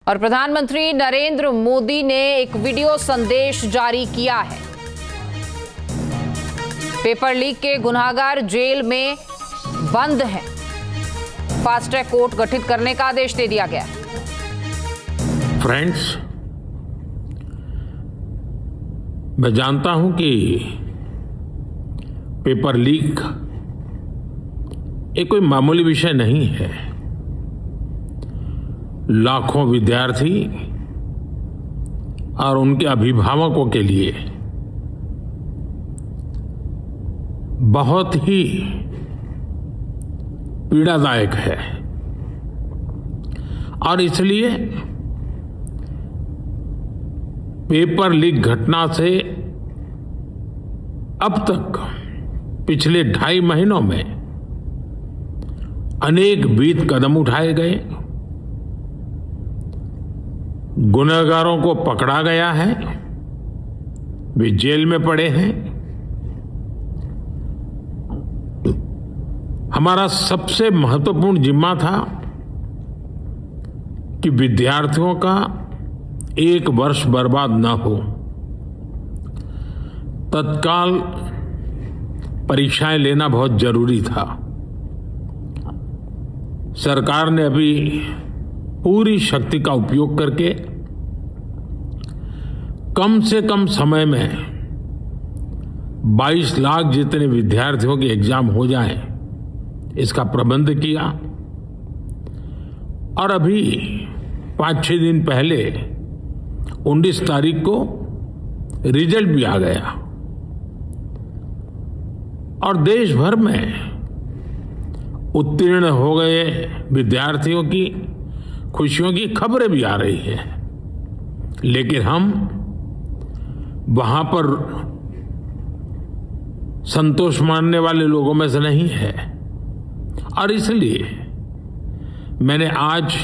और प्रधानमंत्री नरेंद्र मोदी ने एक वीडियो संदेश जारी किया है। पेपर लीक के गुनहगार जेल में बंद हैं। फास्ट ट्रैक कोर्ट गठित करने का आदेश दे दिया गया है। फ्रेंड्स, मैं जानता हूं कि पेपर लीक एक कोई मामूली विषय नहीं है। लाखों विद्यार्थी और उनके अभिभावकों के लिए बहुत ही पीड़ादायक है और इसलिए पेपर लीक घटना से अब तक पिछले 2.5 महीनों में अनेक विध कदम उठाए गए। गुनहगारों को पकड़ा गया है, वे जेल में पड़े हैं। हमारा सबसे महत्वपूर्ण जिम्मा था कि विद्यार्थियों का 1 वर्ष बर्बाद न हो। तत्काल परीक्षाएं लेना बहुत जरूरी था। सरकार ने अभी पूरी शक्ति का उपयोग करके कम से कम समय में 22 लाख जितने विद्यार्थियों के एग्जाम हो जाएं, इसका प्रबंध किया। और अभी 5-6 दिन पहले 19 तारीख को रिजल्ट भी आ गया और देश भर में उत्तीर्ण हो गए विद्यार्थियों की खुशियों की खबरें भी आ रही हैं। लेकिन हम वहां पर संतोष मानने वाले लोगों में से नहीं है और इसलिए मैंने आज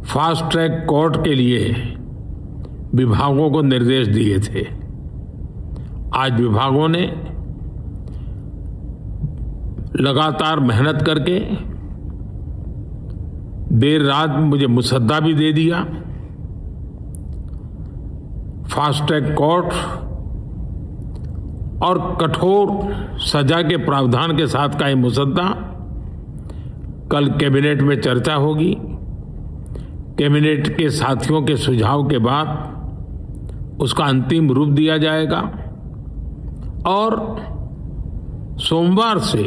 फास्ट ट्रैक कोर्ट के लिए विभागों को निर्देश दिए थे। आज विभागों ने लगातार मेहनत करके देर रात मुझे मुसद्दा भी दे दिया। फास्ट ट्रैक कोर्ट और कठोर सजा के प्रावधान के साथ का ये मुसद्दा कल कैबिनेट में चर्चा होगी। कैबिनेट के साथियों के सुझाव के बाद उसका अंतिम रूप दिया जाएगा और सोमवार से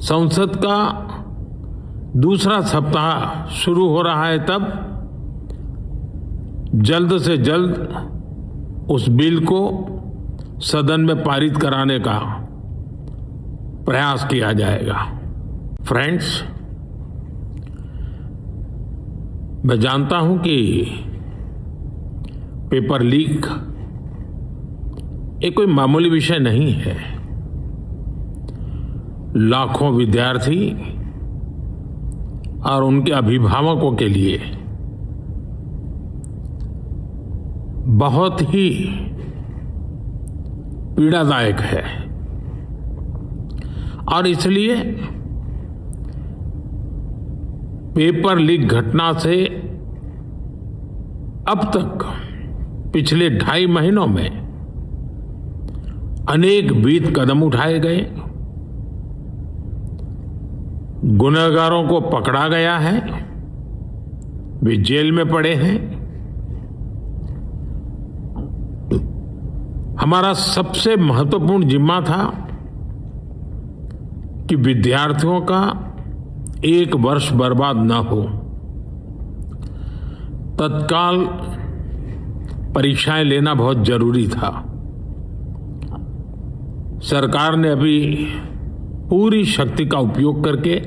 संसद का दूसरा सप्ताह शुरू हो रहा है। तब जल्द से जल्द उस बिल को सदन में पारित कराने का प्रयास किया जाएगा। फ्रेंड्स, मैं जानता हूं कि पेपर लीक एक कोई मामूली विषय नहीं है। लाखों विद्यार्थी और उनके अभिभावकों के लिए बहुत ही पीड़ादायक है और इसलिए पेपर लीक घटना से अब तक पिछले 2.5 महीनों में अनेक विध कदम उठाए गए। गुनहगारों को पकड़ा गया है, वे जेल में पड़े हैं। हमारा सबसे महत्वपूर्ण जिम्मा था कि विद्यार्थियों का 1 वर्ष बर्बाद न हो। तत्काल परीक्षाएं लेना बहुत जरूरी था। सरकार ने अभी पूरी शक्ति का उपयोग करके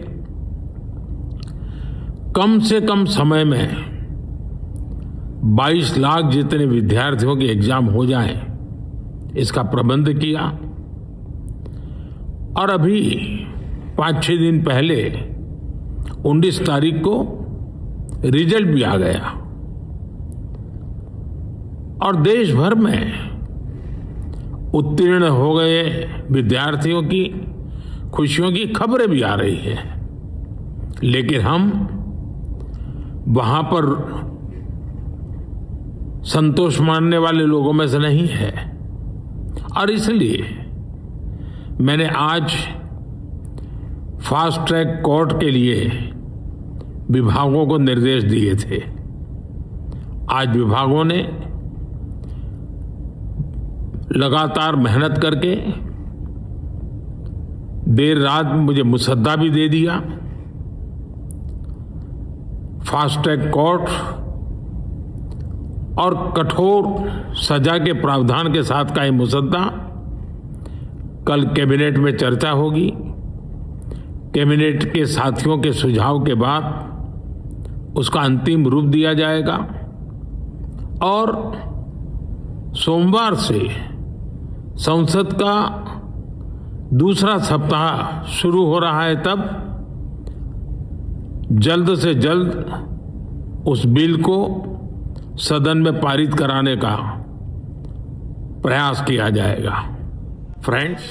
कम से कम समय में 22 लाख जितने विद्यार्थियों के एग्जाम हो जाएं, इसका प्रबंध किया। और अभी 5-6 दिन पहले 19 तारीख को रिजल्ट भी आ गया और देश भर में उत्तीर्ण हो गए विद्यार्थियों की खुशियों की खबरें भी आ रही हैं। लेकिन हम वहां पर संतोष मानने वाले लोगों में से नहीं है। और इसलिए मैंने आज फास्ट ट्रैक कोर्ट के लिए विभागों को निर्देश दिए थे। आज विभागों ने लगातार मेहनत करके देर रात मुझे मुसद्दा भी दे दिया। फास्ट ट्रैक कोर्ट और कठोर सजा के प्रावधान के साथ का ये मुसद्दा कल कैबिनेट में चर्चा होगी। कैबिनेट के साथियों के सुझाव के बाद उसका अंतिम रूप दिया जाएगा और सोमवार से संसद का दूसरा सप्ताह शुरू हो रहा है। तब जल्द से जल्द उस बिल को सदन में पारित कराने का प्रयास किया जाएगा। फ्रेंड्स,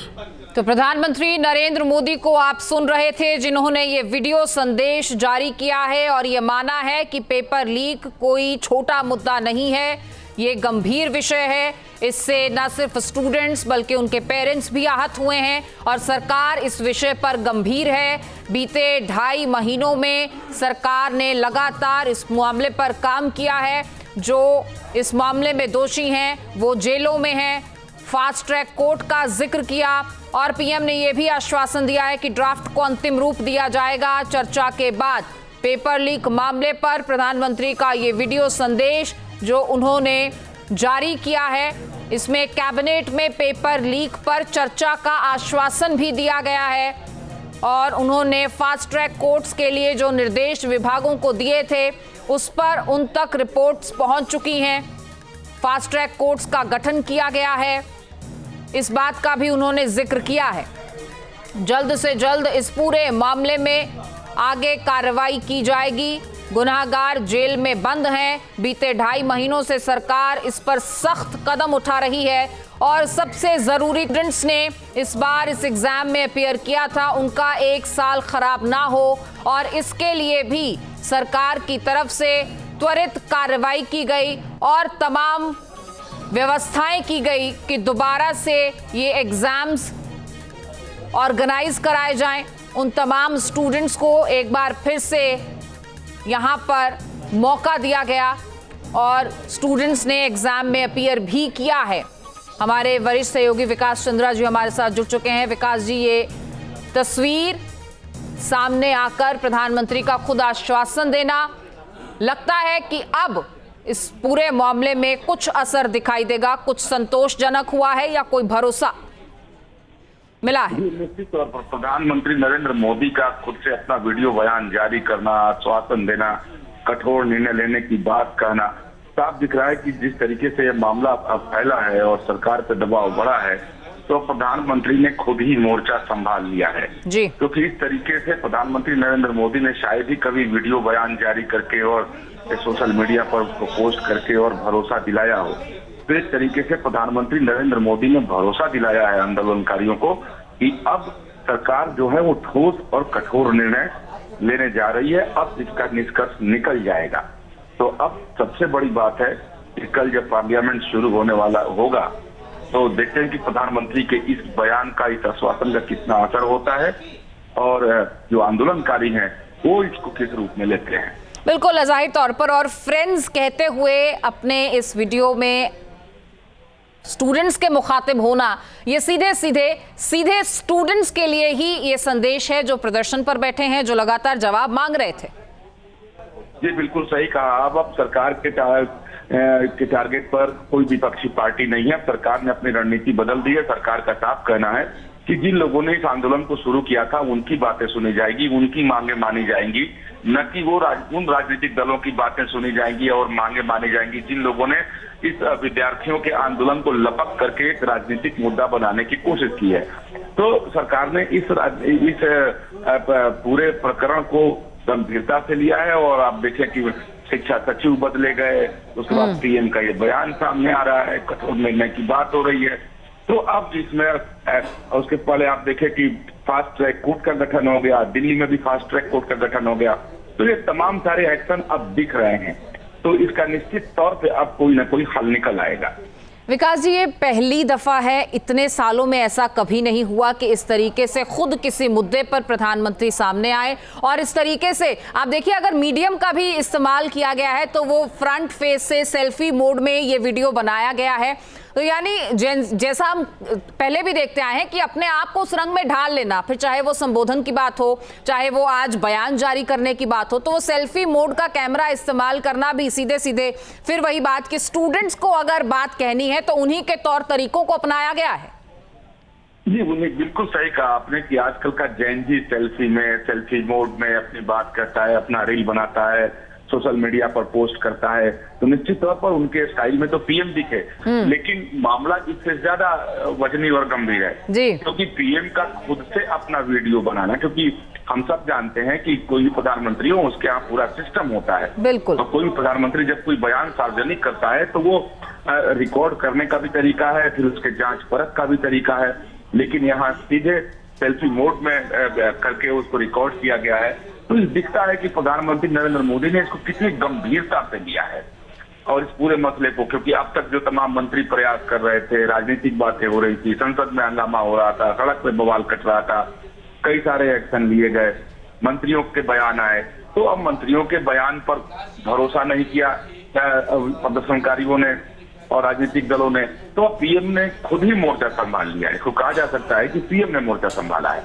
तो प्रधानमंत्री नरेंद्र मोदी को आप सुन रहे थे, जिन्होंने ये वीडियो संदेश जारी किया है और ये माना है कि पेपर लीक कोई छोटा मुद्दा नहीं है, ये गंभीर विषय है। इससे न सिर्फ स्टूडेंट्स बल्कि उनके पेरेंट्स भी आहत हुए हैं और सरकार इस विषय पर गंभीर है। बीते 2.5 महीनों में सरकार ने लगातार इस मामले पर काम किया है। जो इस मामले में दोषी हैं वो जेलों में हैं। फास्ट ट्रैक कोर्ट का जिक्र किया और पीएम ने यह भी आश्वासन दिया है कि ड्राफ्ट को अंतिम रूप दिया जाएगा। चर्चा के बाद पेपर लीक मामले पर प्रधानमंत्री का ये वीडियो संदेश जो उन्होंने जारी किया है, इसमें कैबिनेट में पेपर लीक पर चर्चा का आश्वासन भी दिया गया है और उन्होंने फास्ट ट्रैक कोर्ट्स के लिए जो निर्देश विभागों को दिए थे उस पर उन तक रिपोर्ट्स पहुंच चुकी हैं। फास्ट ट्रैक कोर्ट्स का गठन किया गया है, इस बात का भी उन्होंने जिक्र किया है। जल्द से जल्द इस पूरे मामले में आगे कार्रवाई की जाएगी। गुनाहगार जेल में बंद हैं। बीते 2.5 महीनों से सरकार इस पर सख्त कदम उठा रही है और सबसे जरूरी स्टूडेंट्स ने इस बार इस एग्जाम में अपीयर किया था, उनका 1 साल खराब ना हो और इसके लिए भी सरकार की तरफ से त्वरित कार्रवाई की गई और तमाम व्यवस्थाएं की गई कि दोबारा से ये एग्जाम्स ऑर्गेनाइज कराए जाएं। उन तमाम स्टूडेंट्स को एक बार फिर से यहाँ पर मौका दिया गया और स्टूडेंट्स ने एग्जाम में अपीयर भी किया है। हमारे वरिष्ठ सहयोगी विकास चंद्रा जी हमारे साथ जुड़ चुके हैं। विकास जी, ये तस्वीर सामने आकर प्रधानमंत्री का खुद आश्वासन देना, लगता है कि अब इस पूरे मामले में कुछ असर दिखाई देगा, कुछ संतोषजनक हुआ है या कोई भरोसा मिला है? निश्चित तौर पर प्रधानमंत्री नरेंद्र मोदी का खुद से अपना वीडियो बयान जारी करना, आश्वासन देना, कठोर निर्णय लेने की बात कहना, साफ दिख रहा है कि जिस तरीके से यह मामला अब फैला है और सरकार पे दबाव बढ़ा है तो प्रधानमंत्री ने खुद ही मोर्चा संभाल लिया है जी। क्योंकि इस तरीके से प्रधानमंत्री नरेंद्र मोदी ने शायद ही कभी वीडियो बयान जारी करके और सोशल मीडिया पर उसको पोस्ट करके और भरोसा दिलाया हो। तो इस तरीके से प्रधानमंत्री नरेंद्र मोदी ने भरोसा दिलाया है आंदोलनकारियों को कि अब सरकार जो है वो ठोस और कठोर निर्णय लेने जा रही है। अब इसका निष्कर्ष निकल जाएगा। तो अब सबसे बड़ी बात है कि कल जब पार्लियामेंट शुरू होने वाला होगा तो देखते हैं कि प्रधानमंत्री के इस बयान का, इस आश्वासन का कितना असर होता है और जो आंदोलनकारी हैं वो इसको किस रूप में लेते हैं। बिल्कुल जाहिर तौर पर। और फ्रेंड्स कहते हुए अपने इस वीडियो में स्टूडेंट्स के मुखातिब होना, ये सीधे स्टूडेंट्स के लिए ही ये संदेश है जो प्रदर्शन पर बैठे हैं, जो लगातार जवाब मांग रहे थे। जी बिल्कुल सही कहा। अब सरकार के टारगेट पर कोई विपक्षी पार्टी नहीं है। सरकार ने अपनी रणनीति बदल दी है। सरकार का साफ कहना है कि जिन लोगों ने इस आंदोलन को शुरू किया था उनकी बातें सुनी जाएगी, उनकी मांगे मानी जाएंगी, न कि वो उन राजनीतिक दलों की बातें सुनी जाएंगी और मांगे मानी जाएंगी जिन लोगों ने इस विद्यार्थियों के आंदोलन को लपक करके एक राजनीतिक मुद्दा बनाने की कोशिश की है। तो सरकार ने इस पूरे प्रकरण को गंभीरता से लिया है और आप देखें कि शिक्षा सचिव बदले गए, उसके बाद पीएम का ये बयान सामने आ रहा है, कठोर निर्णय की बात हो रही है। तो अब इसमें उसके पहले आप देखें कि फास्ट ट्रैक कोर्ट का गठन हो गया, दिल्ली में भी फास्ट ट्रैक कोर्ट का गठन हो गया। तो ये तमाम सारे एक्शन अब दिख रहे हैं, तो इसका निश्चित तौर पे अब कोई ना कोई हल निकल आएगा। विकास जी, ये पहली दफा है, इतने सालों में ऐसा कभी नहीं हुआ कि इस तरीके से खुद किसी मुद्दे पर प्रधानमंत्री सामने आए। और इस तरीके से आप देखिए, अगर मीडियम का भी इस्तेमाल किया गया है तो वो फ्रंट फेस से सेल्फी मोड में ये वीडियो बनाया गया है। तो यानी जैसा हम पहले भी देखते आए हैं कि अपने आप को उस रंग में ढाल लेना, फिर चाहे वो संबोधन की बात हो, चाहे वो आज बयान जारी करने की बात हो, तो वो सेल्फी मोड का कैमरा इस्तेमाल करना भी सीधे सीधे फिर वही बात कि स्टूडेंट्स को अगर बात कहनी है तो उन्हीं के तौर तरीकों को अपनाया गया है। जी, उन्हें बिल्कुल सही कहा आपने कि आजकल का जैन जी सेल्फी मोड में अपनी बात करता है, अपना रील बनाता है, सोशल मीडिया पर पोस्ट करता है, तो निश्चित तौर पर उनके स्टाइल में तो पीएम दिखे, लेकिन मामला इससे ज्यादा वजनी और गंभीर है जी। क्योंकि पीएम का खुद से अपना वीडियो बनाना, क्योंकि हम सब जानते हैं कि कोई प्रधानमंत्री हो उसके यहाँ पूरा सिस्टम होता है। बिल्कुल। तो कोई प्रधानमंत्री जब कोई बयान सार्वजनिक करता है तो वो रिकॉर्ड करने का भी तरीका है, फिर उसके जांच परख का भी तरीका है, लेकिन यहाँ सीधे सेल्फी मोड में करके उसको रिकॉर्ड किया गया है। तो दिखता है कि प्रधानमंत्री नरेंद्र मोदी ने इसको कितनी गंभीरता से लिया है और इस पूरे मसले को, क्योंकि अब तक जो तमाम मंत्री प्रयास कर रहे थे, राजनीतिक बातें हो रही थी, संसद में हंगामा हो रहा था, सड़क पे बवाल कट रहा था, कई सारे एक्शन लिए गए, मंत्रियों के बयान आए, तो अब मंत्रियों के बयान पर भरोसा नहीं किया प्रदर्शनकारियों ने और राजनीतिक दलों ने, तो अब पीएम ने खुद ही मोर्चा संभाल लिया है। इसको कहा जा सकता है कि पीएम ने मोर्चा संभाला है।